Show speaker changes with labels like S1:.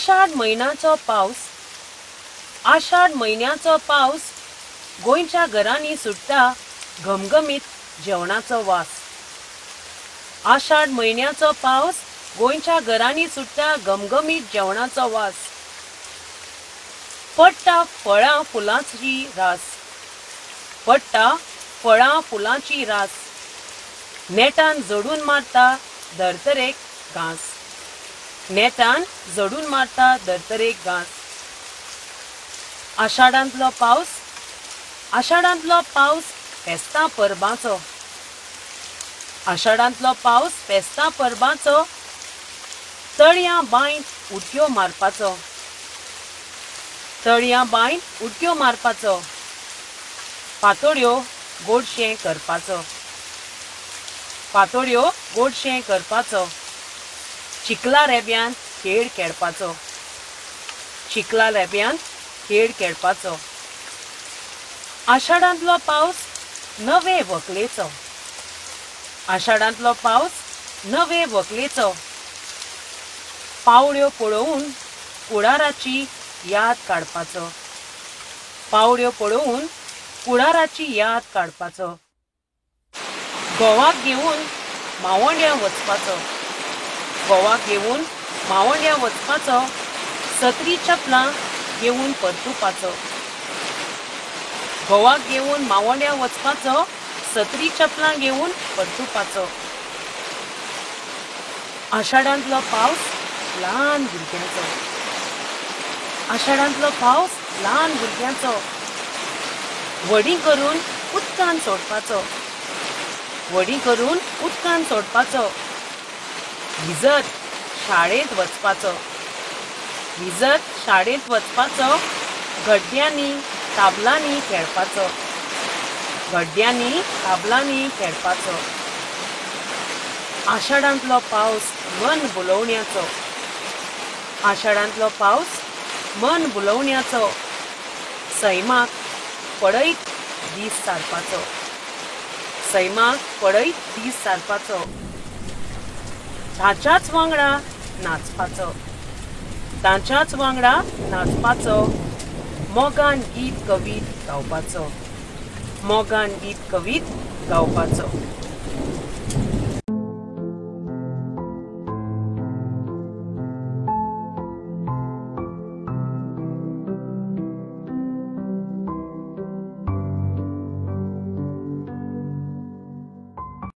S1: आषाढ म्हयन्याचो पावस, आषाढ म्हयन्याचो पावस गोंयच्या घरांनी सुट्टा घमघमीत जेवणाचो वास। आषाढ म्हयन्याचो पावस गोंयच्या घरांनी सुट्टा घमघमीत जेवणाचो वास। पडटा फळां फुलांची रास, पडटा फळां फुलांची रास, नेटान झडून मारता धर्तरेक घास, नेटान झडून मारता धर्तरेक घास। आषाढांतलो पावस, आषाढांतलो पावस फेस्तां परबांचो, आषाढांतलो पावस फेस्तां परबांचो, तळयां बांयत उडक्यो मारपाचो, तळयां बांयत उडक्यो मारपाचो, पातोळ्यो गोडशें करपाचो, पातोळ्यो गोडशें करपाचो, चिकला रेब्यान खेळ खेळपाचो, चिकला रेब्यान खेळ खेळपाचो। आषाढांतलो पावस नवे व्हंकलेचो, आषाढांतलो पावस नवे व्हंकलेचो, पावळ्यो पळोवन कुडाराची याद काडपाचो, पावळ्यो पळोवन कुडाराची याद काडपाचो। घोवाक घेवन मावोंड्या वचपाचो, घोवाक घेवन मावोंड्या वचपाचो, सत्री चपलां घेवन परतुपाचो, घोवाक घेवन मावोंड्या वचपाचो, सत्री चपलां घेवन परतुपाचो। आषाढांतलो पावस ल्हान भुरग्यांचो, आषाढांतलो पावस ल्हान भुरग्यांचो, व्हडी करून उदकान सोडपाचो, व्हडी करून उदकान सोडपाचो, भिजत शाळेंत वचपाचो, भिजत शाळेंत वचपाचो, गड्ड्यांनी ताबलांनी खेळपाचो, गड्ड्यांनी ताबलांनी खेळपाचो। आषाढांतलो पावस मन भुलोवण्याचो, आषाढांतलो पावस मन भुलोवण्याचो, सैमाक पडयत दीस सारपाचो, सैमाक पडयत दीस सारपाचो, ताच्याच वांगडा नाचपाचो, ताच्याच वांगडा नाचपाचो, मोगान गीत कवीत गावपाचो, मोगान गीत कवीत गावपाचो।